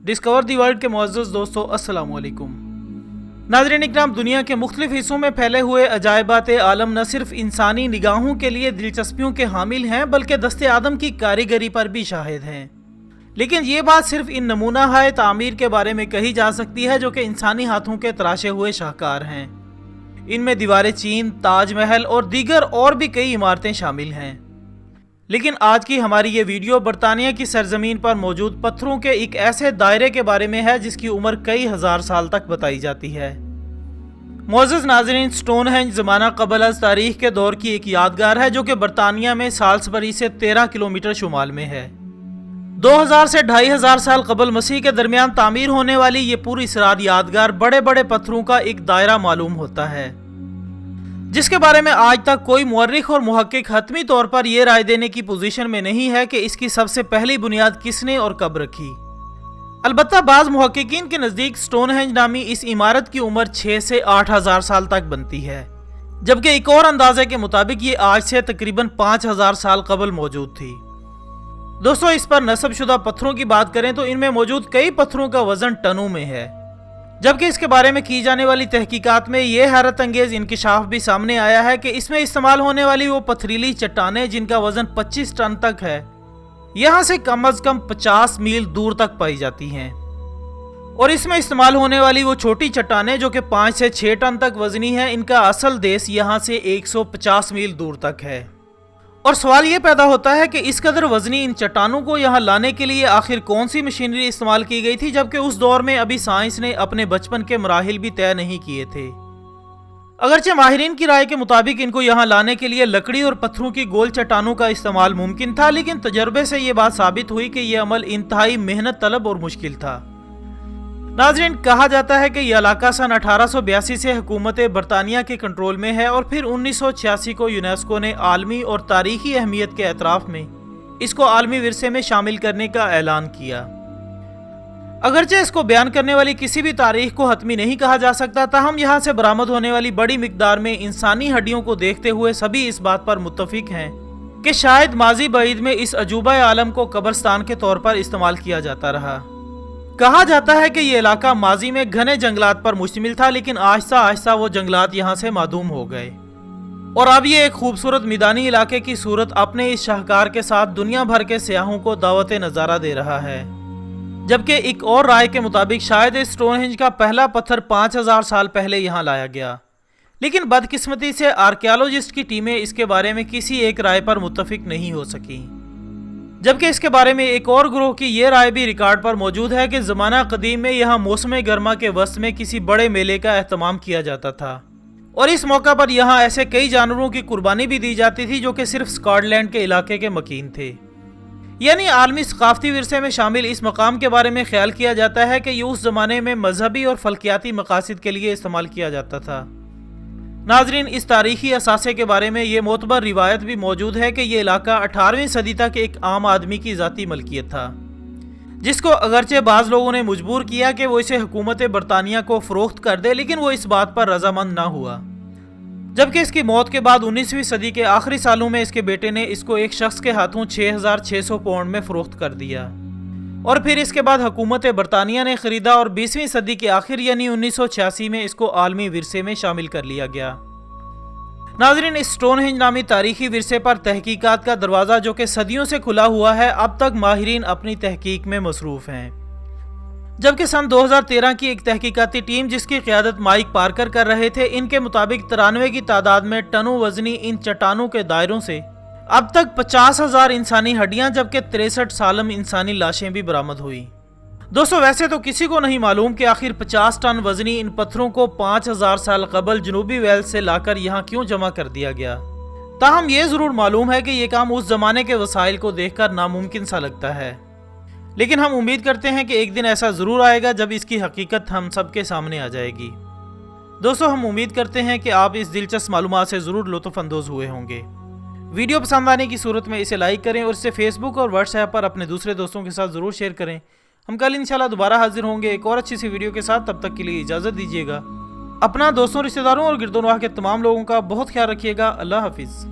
Discover the world کے معزز دوستو السلام علیکم۔ ناظرین اکرام، دنیا کے مختلف حصوں میں پھیلے ہوئے عجائبات عالم نہ صرف انسانی نگاہوں کے لیے دلچسپیوں کے حامل ہیں بلکہ دست آدم کی کاریگری پر بھی شاہد ہیں۔ لیکن یہ بات صرف ان نمونہ ہائے تعمیر کے بارے میں کہی جا سکتی ہے جو کہ انسانی ہاتھوں کے تراشے ہوئے شاہکار ہیں۔ ان میں دیوار چین، تاج محل اور دیگر اور بھی کئی عمارتیں شامل ہیں۔ لیکن آج کی ہماری یہ ویڈیو برطانیہ کی سرزمین پر موجود پتھروں کے ایک ایسے دائرے کے بارے میں ہے جس کی عمر کئی ہزار سال تک بتائی جاتی ہے۔ معزز ناظرین، سٹون ہینج زمانہ قبل از تاریخ کے دور کی ایک یادگار ہے جو کہ برطانیہ میں سالسبری سے 13 کلومیٹر شمال میں ہے۔ 2000 سے 2500 سال قبل مسیح کے درمیان تعمیر ہونے والی یہ پوری سراد یادگار بڑے بڑے پتھروں کا ایک دائرہ معلوم ہوتا ہے، جس کے بارے میں آج تک کوئی مورخ اور محقق حتمی طور پر یہ رائے دینے کی پوزیشن میں نہیں ہے کہ اس کی سب سے پہلی بنیاد کس نے اور کب رکھی۔ البتہ بعض محققین کے نزدیک سٹون ہینج نامی اس عمارت کی عمر 6 سے 8000 سال تک بنتی ہے، جبکہ ایک اور اندازے کے مطابق یہ آج سے تقریباً 5000 سال قبل موجود تھی۔ دوستو، اس پر نصب شدہ پتھروں کی بات کریں تو ان میں موجود کئی پتھروں کا وزن ٹنوں میں ہے، جبکہ اس کے بارے میں کی جانے والی تحقیقات میں یہ حیرت انگیز انکشاف بھی سامنے آیا ہے کہ اس میں استعمال ہونے والی وہ پتھریلی چٹانیں جن کا وزن 25 ٹن تک ہے، یہاں سے کم از کم 50 میل دور تک پائی جاتی ہیں، اور اس میں استعمال ہونے والی وہ چھوٹی چٹانیں جو کہ 5 سے 6 ٹن تک وزنی ہیں، ان کا اصل دیس یہاں سے 150 میل دور تک ہے۔ اور سوال یہ پیدا ہوتا ہے کہ اس قدر وزنی ان چٹانوں کو یہاں لانے کے لیے آخر کون سی مشینری استعمال کی گئی تھی، جبکہ اس دور میں ابھی سائنس نے اپنے بچپن کے مراحل بھی طے نہیں کیے تھے۔ اگرچہ ماہرین کی رائے کے مطابق ان کو یہاں لانے کے لیے لکڑی اور پتھروں کی گول چٹانوں کا استعمال ممکن تھا، لیکن تجربے سے یہ بات ثابت ہوئی کہ یہ عمل انتہائی محنت طلب اور مشکل تھا۔ ناظرین، کہا جاتا ہے کہ یہ علاقہ سن 1882 سے حکومت برطانیہ کے کنٹرول میں ہے اور پھر 1986 کو یونیسکو نے عالمی اور تاریخی اہمیت کے اعتراف میں اس کو عالمی ورثے میں شامل کرنے کا اعلان کیا۔ اگرچہ اس کو بیان کرنے والی کسی بھی تاریخ کو حتمی نہیں کہا جا سکتا، تاہم یہاں سے برآمد ہونے والی بڑی مقدار میں انسانی ہڈیوں کو دیکھتے ہوئے سبھی اس بات پر متفق ہیں کہ شاید ماضی بعید میں اس عجوبہ عالم کو قبرستان کے طور پر استعمال کیا جاتا رہا۔ کہا جاتا ہے کہ یہ علاقہ ماضی میں گھنے جنگلات پر مشتمل تھا، لیکن آہستہ آہستہ وہ جنگلات یہاں سے معدوم ہو گئے، اور اب یہ ایک خوبصورت میدانی علاقے کی صورت اپنے اس شاہکار کے ساتھ دنیا بھر کے سیاحوں کو دعوت نظارہ دے رہا ہے۔ جبکہ ایک اور رائے کے مطابق شاید اس سٹون ہینج کا پہلا پتھر 5000 سال پہلے یہاں لایا گیا، لیکن بدقسمتی سے آرکیالوجسٹ کی ٹیمیں اس کے بارے میں کسی ایک رائے پر متفق نہیں ہو سکیں۔ جبکہ اس کے بارے میں ایک اور گروہ کی یہ رائے بھی ریکارڈ پر موجود ہے کہ زمانہ قدیم میں یہاں موسم گرما کے وسط میں کسی بڑے میلے کا اہتمام کیا جاتا تھا، اور اس موقع پر یہاں ایسے کئی جانوروں کی قربانی بھی دی جاتی تھی جو کہ صرف سکاٹ لینڈ کے علاقے کے مکین تھے۔ یعنی عالمی ثقافتی ورثے میں شامل اس مقام کے بارے میں خیال کیا جاتا ہے کہ یہ اس زمانے میں مذہبی اور فلکیاتی مقاصد کے لیے استعمال کیا جاتا تھا۔ ناظرین، اس تاریخی اثاثے کے بارے میں یہ معتبر روایت بھی موجود ہے کہ یہ علاقہ 18ویں صدی تک ایک عام آدمی کی ذاتی ملکیت تھا، جس کو اگرچہ بعض لوگوں نے مجبور کیا کہ وہ اسے حکومت برطانیہ کو فروخت کر دے، لیکن وہ اس بات پر رضامند نہ ہوا۔ جبکہ اس کی موت کے بعد 19ویں صدی کے آخری سالوں میں اس کے بیٹے نے اس کو ایک شخص کے ہاتھوں 6600 پاؤنڈ میں فروخت کر دیا، اور پھر اس کے بعد حکومت برطانیہ نے خریدا اور 20ویں صدی کے آخر یعنی 1986 میں اس کو عالمی ورثے میں شامل کر لیا گیا۔ ناظرین، اس سٹون ہینج نامی تاریخی ورثے پر تحقیقات کا دروازہ جو کہ صدیوں سے کھلا ہوا ہے، اب تک ماہرین اپنی تحقیق میں مصروف ہیں۔ جبکہ سن 2013 کی ایک تحقیقاتی ٹیم جس کی قیادت مائک پارکر کر رہے تھے، ان کے مطابق 93 کی تعداد میں ٹنوں وزنی ان چٹانوں کے دائروں سے اب تک 50,000 انسانی ہڈیاں جبکہ 63 سالم انسانی لاشیں بھی برآمد ہوئی۔ دوستو، ویسے تو کسی کو نہیں معلوم کہ آخر 50 ٹن وزنی ان پتھروں کو 5000 سال قبل جنوبی ویلز سے لا کر یہاں کیوں جمع کر دیا گیا، تاہم یہ ضرور معلوم ہے کہ یہ کام اس زمانے کے وسائل کو دیکھ کر ناممکن سا لگتا ہے، لیکن ہم امید کرتے ہیں کہ ایک دن ایسا ضرور آئے گا جب اس کی حقیقت ہم سب کے سامنے آ جائے گی۔ دوستو، ہم امید کرتے ہیں کہ آپ اس دلچسپ معلومات سے ضرور لطف اندوز ہوئے ہوں گے۔ ویڈیو پسند آنے کی صورت میں اسے لائک کریں اور اسے فیس بک اور واٹس ایپ پر اپنے دوسرے دوستوں کے ساتھ ضرور شیئر کریں۔ ہم کل انشاءاللہ دوبارہ حاضر ہوں گے ایک اور اچھی سی ویڈیو کے ساتھ، تب تک کے لیے اجازت دیجیے گا۔ اپنا، دوستوں، رشتہ داروں اور گرد و نواح کے تمام لوگوں کا بہت خیال رکھیے گا۔ اللہ حافظ۔